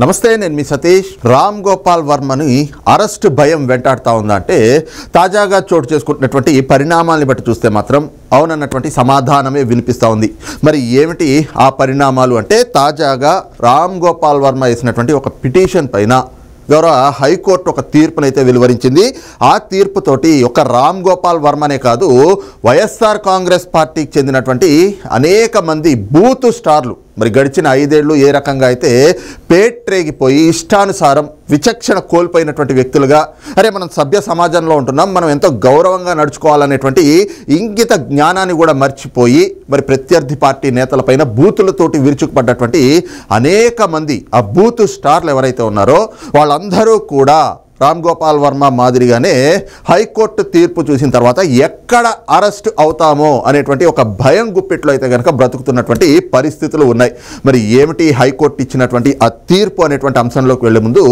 నమస్తే, నేను మీ సతీష్. రామ్ గోపాల్ వర్మని అరెస్ట్ భయం వెంటాడుతూ ఉందంటే తాజాగా చోటు చేసుకుంటున్నటువంటి పరిణామాలను బట్టి చూస్తే మాత్రం అవునన్నటువంటి సమాధానమే వినిపిస్తూ ఉంది. మరి ఏమిటి ఆ పరిణామాలు అంటే, తాజాగా రామ్ గోపాల్ వర్మ వేసినటువంటి ఒక పిటిషన్ పైన గౌరవ హైకోర్టు ఒక తీర్పునైతే వెలువరించింది. ఆ తీర్పుతోటి ఒక రామ్ గోపాల్ వర్మనే కాదు, వైఎస్ఆర్ కాంగ్రెస్ పార్టీకి చెందినటువంటి అనేక మంది బూత్ స్టార్లు మరి గడిచిన 5 ఏళ్ళు ఏ రకంగా అయితే పేట్రేగిపోయి ఇష్టానుసారం విచక్షణ కోల్పోయినటువంటి వ్యక్తులుగా, అరే మనం సభ్య సమాజంలో ఉంటున్నాం, మనం ఎంతో గౌరవంగా నడుచుకోవాలనేటువంటి ఇంగిత జ్ఞానాన్ని కూడా మర్చిపోయి మరి ప్రత్యర్థి పార్టీ నేతలపైన బూతులతోటి విరుచుకుపడ్డటువంటి అనేక మంది ఆ బూత్ స్టార్లు ఎవరైతే ఉన్నారో వాళ్ళందరూ కూడా రామ్ గోపాల్ వర్మ మాదిరిగానే హైకోర్టు తీర్పు చూసిన తర్వాత ఎక్కడ అరెస్ట్ అవుతామో అనేటువంటి ఒక భయం గుప్పిట్లో అయితే కనుక బ్రతుకుతున్నటువంటి పరిస్థితులు ఉన్నాయి. మరి ఏమిటి హైకోర్టు ఇచ్చినటువంటి ఆ తీర్పు అనేటువంటి అంశంలోకి వెళ్లే ముందు,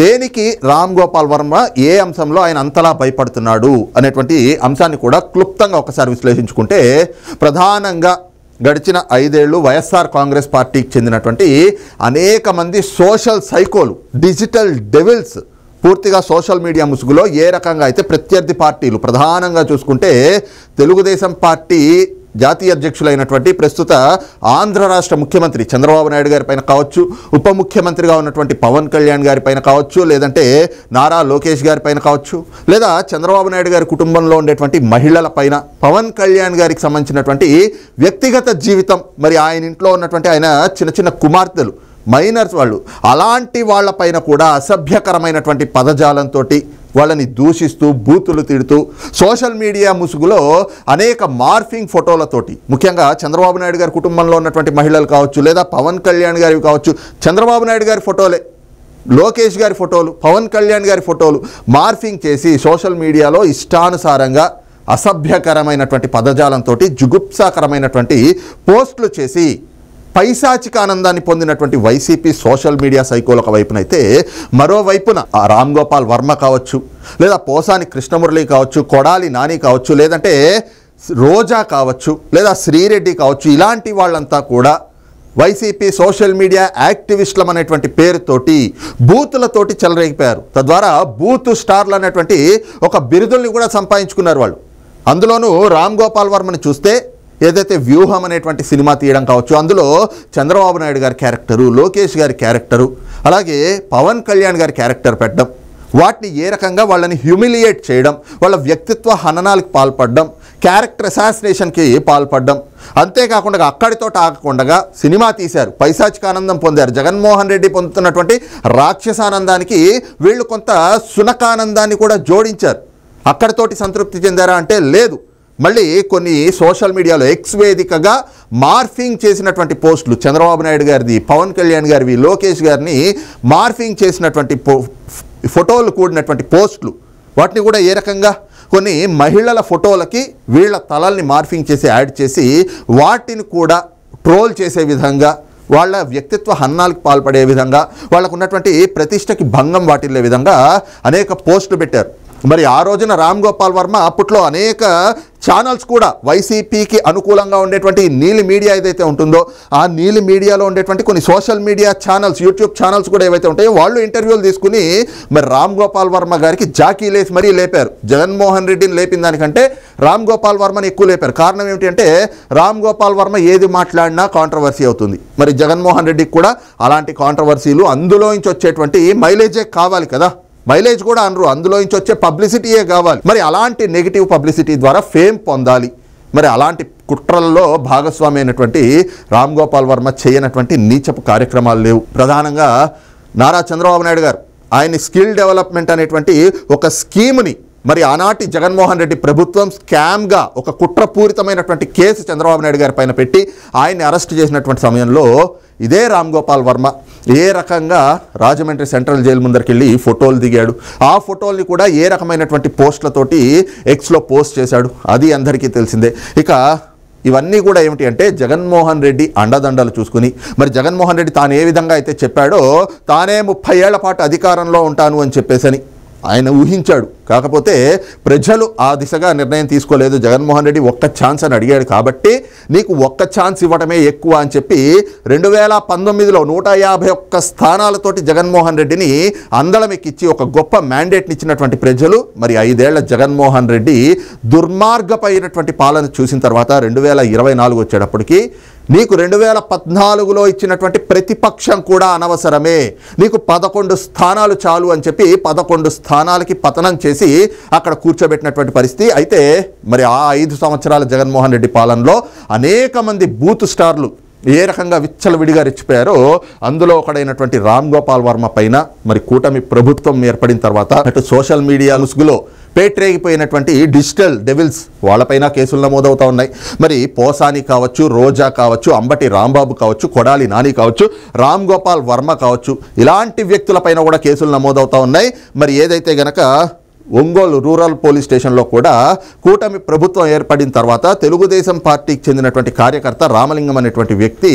దేనికి రామ్ గోపాల్ వర్మ ఏ అంశంలో ఆయన అంతలా భయపడుతున్నాడు అనేటువంటి అంశాన్ని కూడా క్లుప్తంగా ఒకసారి విశ్లేషించుకుంటే, ప్రధానంగా గడిచిన 5 ఏళ్ళు వైఎస్ఆర్ కాంగ్రెస్ పార్టీకి చెందినటువంటి అనేక మంది సోషల్ సైకోలు, డిజిటల్ డెవిల్స్ పూర్తిగా సోషల్ మీడియా ముసుగులో ఏ రకంగా అయితే ప్రత్యర్థి పార్టీలు, ప్రధానంగా చూసుకుంటే తెలుగుదేశం పార్టీ జాతీయ అధ్యక్షులైనటువంటి ప్రస్తుత ఆంధ్ర రాష్ట్ర ముఖ్యమంత్రి చంద్రబాబు నాయుడు గారి పైన కావచ్చు, ఉప ముఖ్యమంత్రిగా ఉన్నటువంటి పవన్ కళ్యాణ్ గారి పైన కావచ్చు, లేదంటే నారా లోకేష్ గారి పైన కావచ్చు, లేదా చంద్రబాబు నాయుడు గారి కుటుంబంలో ఉండేటువంటి మహిళల పైన, పవన్ కళ్యాణ్ గారికి సంబంధించినటువంటి వ్యక్తిగత జీవితం, మరి ఆయన ఇంట్లో ఉన్నటువంటి ఆయన చిన్న చిన్న కుమార్తెలు, మైనర్స్ వాళ్ళు, అలాంటి వాళ్ళపైన కూడా అసభ్యకరమైనటువంటి పదజాలంతో వాళ్ళని దూషిస్తూ బూతులు తిడుతూ సోషల్ మీడియా ముసుగులో అనేక మార్ఫింగ్ ఫోటోలతోటి, ముఖ్యంగా చంద్రబాబు నాయుడు గారి కుటుంబంలో ఉన్నటువంటి మహిళలు కావచ్చు, లేదా పవన్ కళ్యాణ్ గారివి కావచ్చు, చంద్రబాబు నాయుడు గారి ఫోటోలే, లోకేష్ గారి ఫోటోలు, పవన్ కళ్యాణ్ గారి ఫోటోలు మార్ఫింగ్ చేసి సోషల్ మీడియాలో ఇష్టానుసారంగా అసభ్యకరమైనటువంటి పదజాలంతో జుగుప్సాకరమైనటువంటి పోస్టులు చేసి పైశాచిక ఆనందాన్ని పొందినటువంటి వైసీపీ సోషల్ మీడియా సైకోలు ఒక వైపునైతే, మరోవైపున రామ్ గోపాల్ వర్మ కావచ్చు, లేదా పోసాని కృష్ణమురళి కావచ్చు, కొడాలి నాని కావచ్చు, లేదంటే రోజా కావచ్చు, లేదా శ్రీరెడ్డి కావచ్చు, ఇలాంటి వాళ్ళంతా కూడా వైసీపీ సోషల్ మీడియా యాక్టివిస్టులం అనేటువంటి పేరుతోటి బూతులతోటి చెలరేగిపోయారు. తద్వారా బూత్ స్టార్లు అనేటువంటి ఒక బిరుదుల్ని కూడా సంపాదించుకున్నారు వాళ్ళు. అందులోనూ రామ్ గోపాల్ వర్మని చూస్తే ఏదైతే వ్యూహం అనేటువంటి సినిమా తీయడం కావచ్చు, అందులో చంద్రబాబు నాయుడు గారి క్యారెక్టరు, లోకేష్ గారి క్యారెక్టరు, అలాగే పవన్ కళ్యాణ్ గారి క్యారెక్టర్ పెట్టడం, వాటిని ఏ రకంగా వాళ్ళని హ్యూమిలియేట్ చేయడం, వాళ్ళ వ్యక్తిత్వ హననాలకు పాల్పడడం, క్యారెక్టర్ అసాసినేషన్కి పాల్పడడం, అంతేకాకుండా అక్కడితో ఆగకుండా సినిమా తీశారు, పైశాచికానందం పొందారు. జగన్మోహన్ రెడ్డి పొందుతున్నటువంటి రాక్షసానందానికి వీళ్ళు కొంత సునకానందాన్ని కూడా జోడించారు. అక్కడితోటి సంతృప్తి చెందారా అంటే లేదు, మళ్ళీ కొన్ని సోషల్ మీడియాలో ఎక్స్ వేదికగా మార్ఫింగ్ చేసినటువంటి పోస్టులు, చంద్రబాబు నాయుడు గారిది, పవన్ కళ్యాణ్ గారివి, లోకేష్ గారిని మార్ఫింగ్ చేసినటువంటి ఫోటోలు కూడినటువంటి పోస్టులు, వాటిని కూడా ఏ రకంగా కొన్ని మహిళల ఫోటోలకి వీళ్ళ తలల్ని మార్ఫింగ్ చేసి యాడ్ చేసి వాటిని కూడా ట్రోల్ చేసే విధంగా, వాళ్ళ వ్యక్తిత్వ హన్నాలకు పాల్పడే విధంగా, వాళ్ళకు ఉన్నటువంటి ప్రతిష్టకి భంగం వాటిల్లే విధంగా అనేక పోస్టులు పెట్టారు. మరి ఆ రోజున రామ్ గోపాల్ వర్మ అప్పట్లో అనేక ఛానల్స్ కూడా వైసీపీకి అనుకూలంగా ఉండేటువంటి నీలి మీడియా ఏదైతే ఉంటుందో, ఆ నీలి మీడియాలో ఉండేటువంటి కొన్ని social media channels, YouTube channels కూడా ఏవైతే ఉంటాయో వాళ్ళు ఇంటర్వ్యూలు తీసుకుని మరి రామ్ గోపాల్ వర్మ గారికి జాకీ లేసి మరీ లేపారు. జగన్మోహన్ రెడ్డిని లేపిన దానికంటే రామ్ గోపాల్ వర్మని ఎక్కువ లేపారు. కారణం ఏమిటి అంటే, రామ్ గోపాల్ వర్మ ఏది మాట్లాడినా కాంట్రవర్సీ అవుతుంది. మరి జగన్మోహన్ రెడ్డికి కూడా అలాంటి కాంట్రవర్సీలు, అందులో నుంచి వచ్చేటువంటి మైలేజే కావాలి కదా, మైలేజ్ కూడా అనరు, అందులో నుంచి వచ్చే పబ్లిసిటీయే కావాలి. మరి అలాంటి నెగిటివ్ పబ్లిసిటీ ద్వారా ఫేమ్ పొందాలి. మరి అలాంటి కుట్రల్లో భాగస్వామి అయినటువంటి రామ్ గోపాల్ వర్మ చేయనటువంటి నీచపు కార్యక్రమాలు లేవు. ప్రధానంగా నారా చంద్రబాబు నాయుడు గారు ఆయన స్కిల్ డెవలప్మెంట్ అనేటువంటి ఒక స్కీమ్ని మరి ఆనాటి జగన్మోహన్ రెడ్డి ప్రభుత్వం స్కామ్గా ఒక కుట్రపూరితమైనటువంటి కేసు చంద్రబాబు నాయుడు గారి పైన పెట్టి ఆయన్ని అరెస్ట్ చేసినటువంటి సమయంలో ఇదే రామ్ గోపాల్ వర్మ ఏ రకంగా రాజమండ్రి సెంట్రల్ జైలు ముందరికి వెళ్ళి ఫోటోలు దిగాడు, ఆ ఫోటోల్ని కూడా ఏ రకమైనటువంటి పోస్టులతోటి ఎక్స్లో పోస్ట్ చేశాడు, అది అందరికీ తెలిసిందే. ఇక ఇవన్నీ కూడా ఏమిటి అంటే, జగన్మోహన్ రెడ్డి అండదండలు చూసుకుని, మరి జగన్మోహన్ రెడ్డి తాను ఏ విధంగా అయితే చెప్పాడో తానే 30 ఏళ్ల పాటు అధికారంలో ఉంటాను అని చెప్పేసని ఆయన ఊహించాడు. కాకపోతే ప్రజలు ఆ దిశగా నిర్ణయం తీసుకోలేదు. జగన్మోహన్ రెడ్డి ఒక్క ఛాన్స్ అని అడిగాడు కాబట్టి నీకు ఒక్క ఛాన్స్ ఇవ్వడమే ఎక్కువ అని చెప్పి 2019లో 151 స్థానాలతోటి జగన్మోహన్ రెడ్డిని అందలమెక్కిచ్చి ఒక గొప్ప మ్యాండేట్ని ఇచ్చినటువంటి ప్రజలు మరి 5 ఏళ్ల జగన్మోహన్ రెడ్డి దుర్మార్గపైనటువంటి పాలన చూసిన తర్వాత 2024 వచ్చేటప్పటికి నీకు 2014లో ఇచ్చినటువంటి ప్రతిపక్షం కూడా అనవసరమే, నీకు 11 స్థానాలు చాలు అని చెప్పి 11 స్థానాలకి పతనం చేసి అక్కడ కూర్చోబెట్టినటువంటి పరిస్థితి. అయితే మరి ఆ 5 సంవత్సరాల జగన్మోహన్ రెడ్డి పాలనలో అనేక మంది బూత్ స్టార్లు ఏ రకంగా విచ్చలవిడిగా రెచ్చిపోయారో అందులో ఒకడైనటువంటి రామ్ గోపాల్ వర్మ పైన మరి కూటమి ప్రభుత్వం ఏర్పడిన తర్వాత అటు సోషల్ మీడియా ముసుగులో పేట్రేగిపోయినటువంటి డిజిటల్ డెవిల్స్ వాళ్ళపైన కేసులు నమోదవుతూ ఉన్నాయి. మరి పోసాని కావచ్చు, రోజా కావచ్చు, అంబటి రాంబాబు కావచ్చు, కొడాలి నాని కావచ్చు, రామ్ గోపాల్ వర్మ కావచ్చు, ఇలాంటి వ్యక్తులపైన కూడా కేసులు నమోదవుతూ ఉన్నాయి. మరి ఏదైతే గనక ఒంగోలు రూరల్ పోలీస్ స్టేషన్లో కూడా కూటమి ప్రభుత్వం ఏర్పడిన తర్వాత తెలుగుదేశం పార్టీకి చెందినటువంటి కార్యకర్త రామలింగం అనేటువంటి వ్యక్తి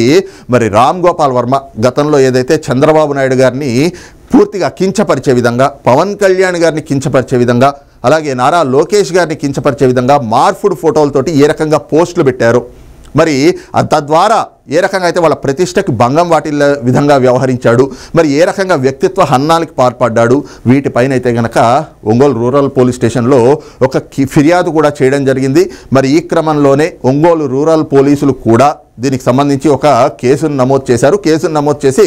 మరి రామ్ గోపాల్ వర్మ గతంలో ఏదైతే చంద్రబాబు నాయుడు గారిని పూర్తిగా కించపరిచే విధంగా, పవన్ కళ్యాణ్ గారిని కించపరిచే విధంగా, అలాగే నారా లోకేష్ గారిని కించపరిచే విధంగా మార్ఫుడ్ ఫోటోలతోటి ఏ రకంగా పోస్టులు పెట్టారు, మరి తద్వారా ఏ రకంగా అయితే వాళ్ళ ప్రతిష్టకి భంగం వాటిల్ల విధంగా వ్యవహరించాడు, మరి ఏ రకంగా వ్యక్తిత్వ హననానికి పాల్పడ్డాడు, వీటిపైన అయితే గనక ఒంగోలు రూరల్ పోలీస్ స్టేషన్లో ఒక ఫిర్యాదు కూడా చేయడం జరిగింది. మరి ఈ క్రమంలోనే ఒంగోలు రూరల్ పోలీసులు కూడా దీనికి సంబంధించి ఒక కేసును నమోదు చేశారు. కేసును నమోదు చేసి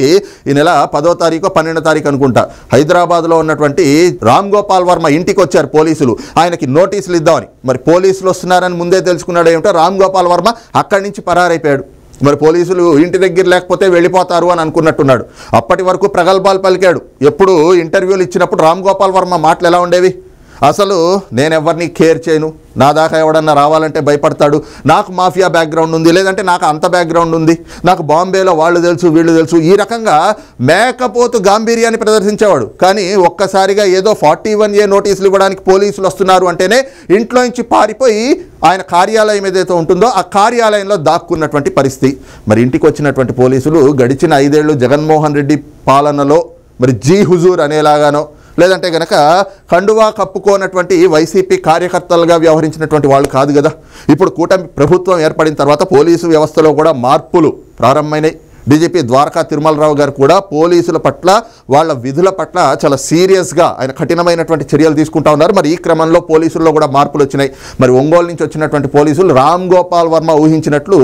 ఈ నెల 10వ తారీఖు 12వ తారీఖు అనుకుంటా హైదరాబాద్లో ఉన్నటువంటి రామ్ గోపాల్ వర్మ ఇంటికి వచ్చారు పోలీసులు ఆయనకి నోటీసులు ఇద్దామని. మరి పోలీసులు వస్తున్నారని ముందే తెలుసుకున్నాడు ఏమిటో రామ్ గోపాల్ వర్మ అక్కడి నుంచి పరారైపోయాడు. మరి పోలీసులు ఇంటి దగ్గర లేకపోతే వెళ్ళిపోతారు అని అనుకున్నట్టున్నాడు. అప్పటి వరకు ప్రగల్భాలు పలికాడు. ఎప్పుడు ఇంటర్వ్యూలు ఇచ్చినప్పుడు రామ్ గోపాల్ వర్మ మాటలు ఎలా ఉండేవి, అసలు నేను ఎవరిని కేర్ చేయను, నా దాకా ఎవడన్నా రావాలంటే భయపడతాడు, నాకు మాఫియా బ్యాక్గ్రౌండ్ ఉంది, లేదంటే నాకు అంత బ్యాక్గ్రౌండ్ ఉంది, నాకు బాంబేలో వాళ్ళు తెలుసు వీళ్ళు తెలుసు, ఈ రకంగా మేకపోతు గాంభీర్యాన్ని ప్రదర్శించేవాడు. కానీ ఒక్కసారిగా ఏదో 41A నోటీసులు ఇవ్వడానికి పోలీసులు వస్తున్నారు అంటేనే ఇంట్లో నుంచి పారిపోయి ఆయన కార్యాలయం ఏదైతే ఉంటుందో ఆ కార్యాలయంలో దాక్కున్నటువంటి పరిస్థితి. మరి ఇంటికి వచ్చినటువంటి పోలీసులు గడిచిన 5 ఏళ్ళు జగన్మోహన్ రెడ్డి పాలనలో మరి జీ హుజూర్ అనేలాగానో, లేదంటే గనక కండువా కప్పుకోనటువంటి వైసీపీ కార్యకర్తలుగా వ్యవహరించినటువంటి వాళ్ళు కాదు కదా. ఇప్పుడు కూటమి ప్రభుత్వం ఏర్పడిన తర్వాత పోలీసు వ్యవస్థలో కూడా మార్పులు ప్రారంభమైనాయి. డీజీపీ ద్వారకా తిరుమలరావు గారు కూడా పోలీసుల పట్ల వాళ్ళ విధుల పట్ల చాలా సీరియస్గా ఆయన కఠినమైనటువంటి చర్యలు తీసుకుంటా ఉన్నారు. మరి ఈ క్రమంలో పోలీసుల్లో కూడా మార్పులు వచ్చినాయి. మరి ఒంగోలు నుంచి వచ్చినటువంటి పోలీసులు రామ్ గోపాల్ వర్మ ఊహించినట్లు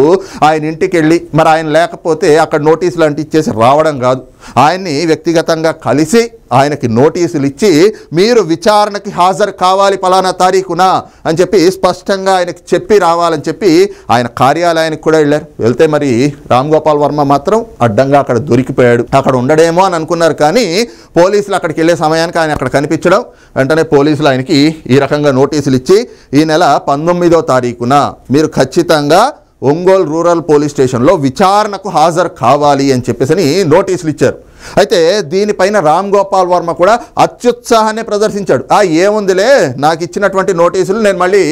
ఆయన ఇంటికి వెళ్ళి మరి ఆయన లేకపోతే అక్కడ నోటీసులు అంటించేసి రావడం కాదు, ఆయన్ని వ్యక్తిగతంగా కలిసి ఆయనకి నోటీసులు ఇచ్చి మీరు విచారణకి హాజరు కావాలి పలానా తారీఖున అని చెప్పి స్పష్టంగా ఆయనకి చెప్పి రావాలని చెప్పి ఆయన కార్యాలయానికి కూడా వెళ్ళారు. వెళ్తే మరి రామ్ గోపాల్ వర్మ మాత్రం అడ్డంగా అక్కడ దొరికిపోయాడు. అక్కడ ఉండడేమో అని అనుకున్నారు, కానీ పోలీసులు అక్కడికి వెళ్ళే సమయానికి ఆయన అక్కడ కనిపించడం, వెంటనే పోలీసులు ఆయనకి ఈ రకంగా నోటీసులు ఇచ్చి ఈ నెల 19వ తారీఖున మీరు ఖచ్చితంగా ఒంగోలు రూరల్ పోలీస్ స్టేషన్లో విచారణకు హాజరు కావాలి అని చెప్పేసి నోటీసులు ఇచ్చారు. అయితే దీనిపైన రామ్ గోపాల్ వర్మ కూడా అత్యుత్సాహాన్ని ప్రదర్శించాడు. ఏముందిలే, నాకు ఇచ్చినటువంటి నోటీసులు నేను మళ్ళీ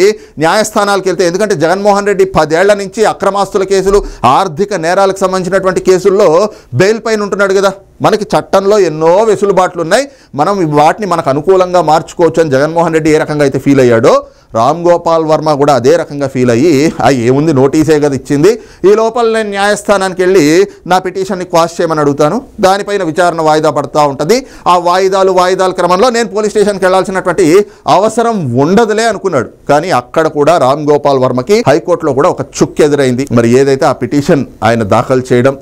న్యాయస్థానాలకు వెళ్తే, ఎందుకంటే జగన్మోహన్ రెడ్డి 10 ఏళ్ల నుంచి అక్రమాస్తుల కేసులు, ఆర్థిక నేరాలకు సంబంధించినటువంటి కేసుల్లో బెయిల్ పైన ఉంటున్నాడు కదా. మనకి చట్టంలో ఎన్నో వెసులుబాట్లు ఉన్నాయి, మనం వాటిని మనకు అనుకూలంగా మార్చుకోవచ్చు అని జగన్మోహన్ రెడ్డి ఏ రకంగా అయితే ఫీల్ అయ్యాడో రామ్ గోపాల్ వర్మ కూడా అదే రకంగా ఫీల్ అయ్యి ఏముంది నోటీసే కదా ఇచ్చింది, ఈ లోపల నేను న్యాయస్థానానికి వెళ్ళి నా పిటిషన్ని క్వాష్ చేయమని అడుగుతాను, దానిపైన విచారణ వాయిదా పడుతూ ఉంటుంది, ఆ వాయిదాల క్రమంలో నేను పోలీస్ స్టేషన్కి వెళ్లాల్సినటువంటి అవసరం ఉండదులే అనుకున్నాడు. కానీ అక్కడ కూడా రామ్ గోపాల్ వర్మకి హైకోర్టులో కూడా ఒక చుక్కు ఎదురైంది. మరి ఏదైతే ఆ పిటిషన్ ఆయన దాఖలు చేయడం,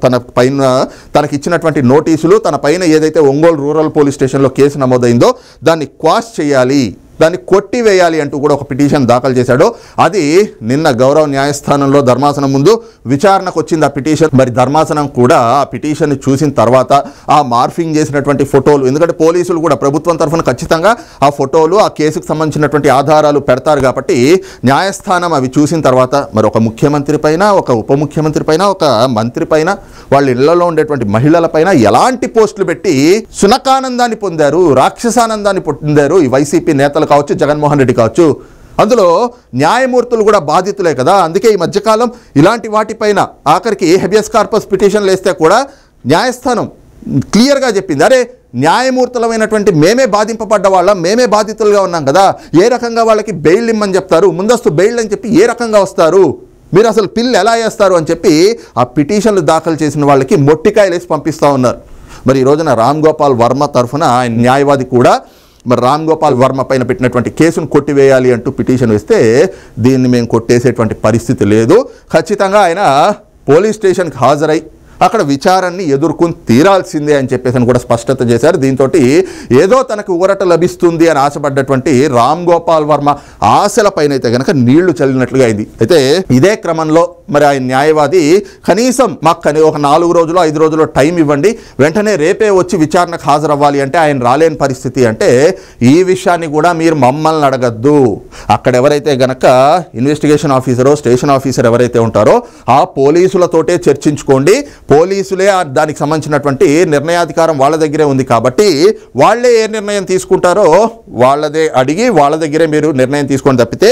తనకిచ్చినటువంటి నోటీసులు, తన పైన ఏదైతే ఒంగోలు రూరల్ పోలీస్ స్టేషన్లో కేసు నమోదైందో దాన్ని క్వాష్ చేయాలి, దాన్ని కొట్టివేయాలి అంటూ కూడా ఒక పిటిషన్ దాఖలు చేశాడు. అది నిన్న గౌరవ న్యాయస్థానంలో ధర్మాసనం ముందు విచారణకు వచ్చింది ఆ పిటిషన్. మరి ధర్మాసనం కూడా ఆ పిటిషన్ని చూసిన తర్వాత ఆ మార్ఫింగ్ చేసినటువంటి ఫోటోలు, ఎందుకంటే పోలీసులు కూడా ప్రభుత్వం తరఫున ఖచ్చితంగా ఆ ఫోటోలు, ఆ కేసుకు సంబంధించినటువంటి ఆధారాలు పెడతారు కాబట్టి న్యాయస్థానం అవి చూసిన తర్వాత మరి ఒక ముఖ్యమంత్రి పైన, ఒక ఉప ముఖ్యమంత్రి పైన, ఒక మంత్రి పైన, వాళ్ళ ఇళ్లలో ఉండేటువంటి మహిళల పైన ఎలాంటి పోస్టులు పెట్టి సునకానందాన్ని పొందారు, రాక్షసానందాన్ని పొందారు ఈ వైసీపీ నేతలు కావచ్చు, జగన్మోహన్ రెడ్డి కావచ్చు. అందులో న్యాయమూర్తులు కూడా బాధితులే కదా. అందుకే ఈ మధ్యకాలం ఇలాంటి వాటిపైన ఆఖరికి హెబియస్ కార్పస్ పిటిషన్లు వేస్తే కూడా న్యాయస్థానం క్లియర్గా చెప్పింది, అరే న్యాయమూర్తులమైనటువంటి మేమే బాధింపబడ్డ వాళ్ళం, మేమే బాధితులుగా ఉన్నాం కదా, ఏ రకంగా వాళ్ళకి బెయిల్ ఇమ్మని చెప్తారు, ముందస్తు బెయిల్ అని చెప్పి ఏ రకంగా వస్తారు, మీరు అసలు పిల్లు ఎలా వేస్తారు అని చెప్పి ఆ పిటిషన్లు దాఖలు చేసిన వాళ్ళకి మొట్టికాయలు వేసి పంపిస్తూ ఉన్నారు. మరి ఈ రోజున రామ్ గోపాల్ వర్మ తరఫున ఆయన న్యాయవాది కూడా మరి రామ్ గోపాల్ వర్మ పైన పెట్టినటువంటి కేసును కొట్టివేయాలి అంటూ పిటిషన్ వేస్తే దీన్ని మేము కొట్టేసేటువంటి పరిస్థితి లేదు, ఖచ్చితంగా ఆయన పోలీస్ స్టేషన్కి హాజరై అక్కడ విచారాన్ని ఎదుర్కొని తీరాల్సిందే అని చెప్పేసి కూడా స్పష్టత చేశారు. దీంతో ఏదో తనకు ఊరట లభిస్తుంది అని ఆశపడ్డటువంటి రామ్ గోపాల్ వర్మ ఆశల పైన అయితే కనుక నీళ్లు చల్లినట్లుగా అయింది. అయితే ఇదే క్రమంలో మరి ఆయన న్యాయవాది కనీసం మాకు ఒక 4 రోజులు 5 రోజులు టైం ఇవ్వండి, వెంటనే రేపే వచ్చి విచారణకు హాజరవ్వాలి అంటే ఆయన రాలేని పరిస్థితి. అంటే ఈ విషయాన్ని కూడా మీరు మమ్మల్ని అడగద్దు, అక్కడ ఎవరైతే గనక ఇన్వెస్టిగేషన్ ఆఫీసరో స్టేషన్ ఆఫీసర్ ఎవరైతే ఉంటారో ఆ పోలీసులతోటే చర్చించుకోండి, పోలీసులే దానికి సంబంధించినటువంటి నిర్ణయాధికారం వాళ్ళ దగ్గరే ఉంది కాబట్టి వాళ్ళే ఏ నిర్ణయం తీసుకుంటారో వాళ్ళదే అడిగి వాళ్ళ దగ్గరే మీరు నిర్ణయం తీసుకొని తప్పితే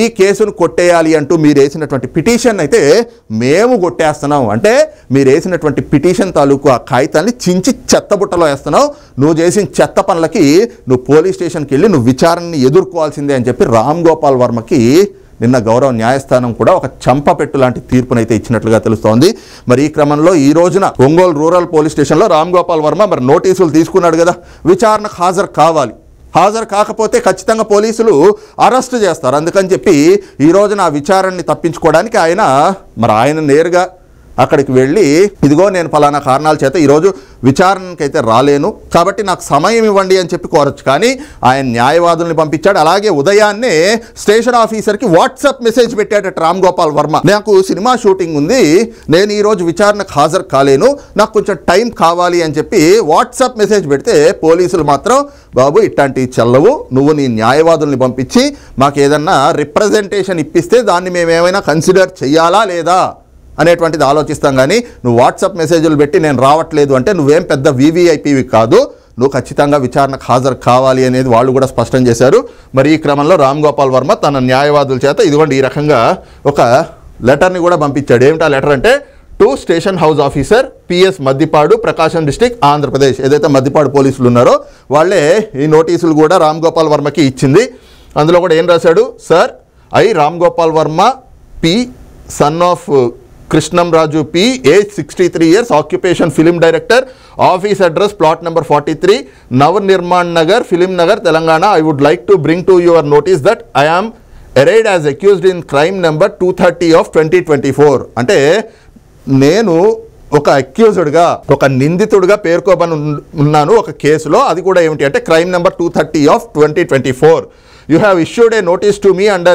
ఈ కేసును కొట్టేయాలి అంటూ మీరు వేసినటువంటి పిటిషన్ అయితే మేము కొట్టేస్తున్నాం, అంటే మీరు వేసినటువంటి పిటిషన్ తాలూకు ఆ కాగితాన్ని చించి చెత్తబుట్టలో వేస్తున్నావు, నువ్వు చేసిన చెత్త పనులకి నువ్వు పోలీస్ స్టేషన్కి వెళ్ళి నువ్వు విచారణని ఎదుర్కోవాల్సిందే అని చెప్పి రామ్ గోపాల్ వర్మకి నిన్న గౌరవ న్యాయస్థానం కూడా ఒక చంపపెట్టు లాంటి తీర్పునైతే ఇచ్చినట్లుగా తెలుస్తోంది. మరి ఈ క్రమంలో ఈ రోజున ఒంగోలు రూరల్ పోలీస్ స్టేషన్లో రామ్ గోపాల్ వర్మ మరి నోటీసులు తీసుకున్నాడు కదా, విచారణకు హాజరు కావాలి, హాజరు కాకపోతే ఖచ్చితంగా పోలీసులు అరెస్ట్ చేస్తారు. అందుకని చెప్పి ఈ రోజున ఆ విచారణని తప్పించుకోవడానికి ఆయన నేరుగా అక్కడికి వెళ్ళి ఇదిగో నేను ఫలానా కారణాల చేత ఈరోజు విచారణకైతే రాలేను కాబట్టి నాకు సమయం ఇవ్వండి అని చెప్పి కోరచ్చు, కానీ ఆయన న్యాయవాదుల్ని పంపించాడు. అలాగే ఉదయాన్నే స్టేషన్ ఆఫీసర్కి వాట్సాప్ మెసేజ్ పెట్టాడట రామ్ గోపాల్ వర్మ, నాకు సినిమా షూటింగ్ ఉంది, నేను ఈరోజు విచారణకు హాజరు కాలేను, నాకు కొంచెం టైం కావాలి అని చెప్పి వాట్సాప్ మెసేజ్ పెడితే పోలీసులు మాత్రం బాబు ఇట్లాంటివి చెల్లవు, నువ్వు నీ న్యాయవాదుల్ని పంపించి మాకు ఏదన్నా రిప్రజెంటేషన్ ఇప్పిస్తే దాన్ని మేము ఏమైనా కన్సిడర్ చెయ్యాలా లేదా అనేటువంటిది ఆలోచిస్తాం, కానీ నువ్వు వాట్సాప్ మెసేజ్లు పెట్టి నేను రావట్లేదు అంటే నువ్వేం పెద్ద వీవీఐపీవి కాదు, నువ్వు ఖచ్చితంగా విచారణకు హాజరు కావాలి అనేది వాళ్ళు కూడా స్పష్టం చేశారు. మరి ఈ క్రమంలో రామ్ గోపాల్ వర్మ తన న్యాయవాదుల చేత ఇదిగోండి ఈ రకంగా ఒక లెటర్ని కూడా పంపించాడు. ఏమిటా లెటర్ అంటే to station house officer PS Maddipadu Prakasam district Andhra Pradesh, ఏదైతే మద్దిపాడు పోలీసులు ఉన్నారో వాళ్ళే ఈ నోటీసులు కూడా రామ్ గోపాల్ వర్మకి ఇచ్చింది. అందులో కూడా ఏం రాశాడు, sir I Ram Gopal Varma P son of Krishnam Raju P, age 63 years, occupation film director, office address plot number 43, Navnirman Nagar, Film Nagar, Telangana. I would like to bring to your notice that I am arraigned as accused in crime number 230 of 2024. అంటే నేను ఒక అక్యూజ్డ్గా ఒక నిందితుడిగా పేర్కోబని ఉన్నాను ఒక కేసులో, అది కూడా ఏమిటి అంటే crime number 230 of 2024. You have issued a notice to me under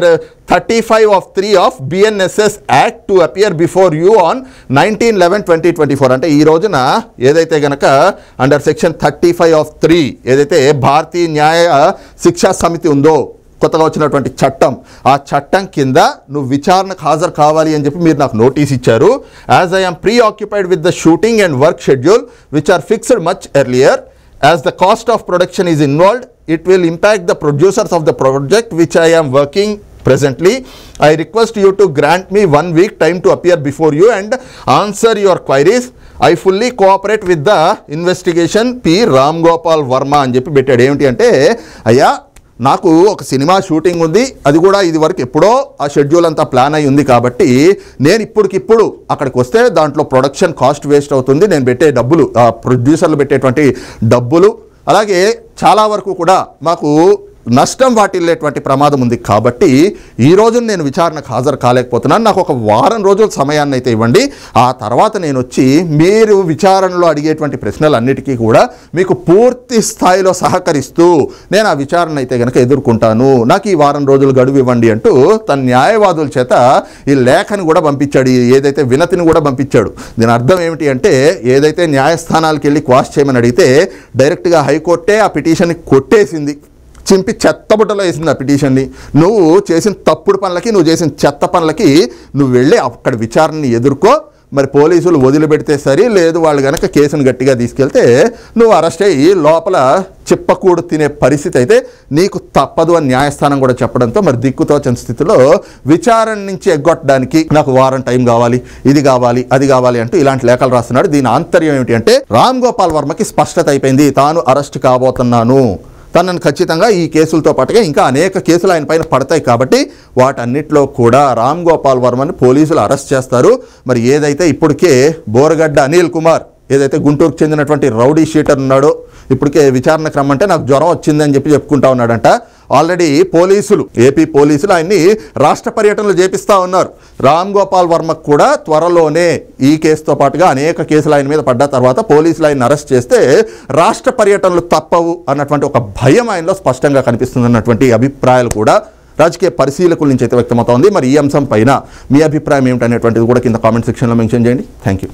35 of 3 of BNSS Act to appear before you on 19/11/2024. అంటే ఈ రోజున ఏదైతే గనక అండర్ సెక్షన్ 35 of 3 ఏదైతే భారతీయ న్యాయ శిక్షా సమితి ఉందో కొత్తగా వచ్చినటువంటి చట్టం, ఆ చట్టం కింద నువ్వు విచారణకు హాజరు కావాలి అని చెప్పి మీరు నాకు నోటీస్ ఇచ్చారు. As I am preoccupied with the shooting and work schedule which are fixed much earlier, as the cost of production is involved, it will impact the producers of the project which I am working presently. I request you to grant me 1 week time to appear before you and answer your queries. I fully cooperate with the investigation. P. Ram Gopal Verma అని చెప్పి పెట్టాడు. ఏమిటి అంటే అయ్యా నాకు ఒక cinema shooting ఉంది, అది కూడా ఇది వరకు ఎప్పుడో ఆ షెడ్యూల్ అంతా ప్లాన్ అయి ఉంది కాబట్టి నేను ఇప్పటికిప్పుడు అక్కడికి వస్తే దాంట్లో ప్రొడక్షన్ కాస్ట్ వేస్ట్ అవుతుంది, నేను పెట్టే డబ్బులు ప్రొడ్యూసర్లు పెట్టేటువంటి డబ్బులు అలాగే చాలా వరకు కూడా మాకు నష్టం వాటిల్లేటువంటి ప్రమాదం ఉంది కాబట్టి ఈ రోజు నేను విచారణకు హాజరు కాలేకపోతున్నాను, నాకు ఒక వారం రోజుల సమయాన్ని అయితే ఇవ్వండి, ఆ తర్వాత నేను వచ్చి మీరు విచారణలో అడిగేటువంటి ప్రశ్నలన్నిటికీ కూడా మీకు పూర్తి స్థాయిలో సహకరిస్తూ నేను ఆ విచారణ అయితే కనుక ఎదుర్కొంటాను, నాకు ఈ వారం రోజులు గడువు ఇవ్వండి అంటూ తన న్యాయవాదుల చేత ఈ లేఖను కూడా పంపించాడు, ఏదైతే వినతిని కూడా పంపించాడు. దీని అర్థం ఏమిటి అంటే ఏదైతే న్యాయస్థానాలకు వెళ్ళి క్వాష్ చేయమని అడిగితే డైరెక్ట్గా హైకోర్టే ఆ పిటిషన్ని కొట్టేసింది, చింపి చెత్తబుట్టలో వేసింది ఆ పిటిషన్ని. నువ్వు చేసిన తప్పుడు పనులకి నువ్వు చేసిన చెత్త పనులకి నువ్వు వెళ్ళి అక్కడ విచారణని ఎదుర్కో, మరి పోలీసులు వదిలిపెడితే సరి, లేదు వాళ్ళు కనుక కేసును గట్టిగా తీసుకెళ్తే నువ్వు అరెస్ట్ అయ్యి లోపల చిప్పకూడు తినే పరిస్థితి అయితే నీకు తప్పదు అని న్యాయస్థానం కూడా చెప్పడంతో మరి దిక్కుతోచని స్థితిలో విచారణ నుంచి ఎగ్గొట్టడానికి నాకు వారం టైం కావాలి, ఇది కావాలి, అది కావాలి అంటూ ఇలాంటి లేఖలు రాస్తున్నాడు. దీని ఆంతర్యం ఏమిటి అంటే రామ్ గోపాల్ వర్మకి స్పష్టత అయిపోయింది, తాను అరెస్ట్ కాబోతున్నాను, తనను ఖచ్చితంగా ఈ కేసులతో పాటుగా ఇంకా అనేక కేసులు ఆయన పైన పడతాయి కాబట్టి వాటన్నిటిలో కూడా రామ్ గోపాల్ వర్మని పోలీసులు అరెస్ట్ చేస్తారు. మరి ఏదైతే ఇప్పటికే బోరగడ్డ అనిల్ కుమార్ ఏదైతే గుంటూరుకు చెందినటువంటి రౌడీ షీటర్ ఉన్నాడో ఇప్పటికే విచారణకు రమ్మంటే నాకు జ్వరం వచ్చిందని చెప్పుకుంటా ఉన్నాడంట. ఆల్రెడీ పోలీసులు, ఏపీ పోలీసులు ఆయన్ని రాష్ట్ర పర్యటనలు చేపిస్తూ ఉన్నారు. రామ్ గోపాల్ వర్మకు కూడా త్వరలోనే ఈ కేసుతో పాటుగా అనేక కేసులు ఆయన మీద పడ్డ తర్వాత పోలీసులు ఆయన అరెస్ట్ చేస్తే రాష్ట్ర పర్యటనలు తప్పవు అన్నటువంటి ఒక భయం ఆయనలో స్పష్టంగా కనిపిస్తుంది అన్నటువంటి అభిప్రాయాలు కూడా రాజకీయ పరిశీలకుల నుంచి అయితే వ్యక్తమవుతోంది. మరి ఈ అంశం పైన మీ అభిప్రాయం ఏమిటనేటువంటిది కూడా కింద కామెంట్ సెక్షన్లో మెన్షన్ చేయండి. Thank you.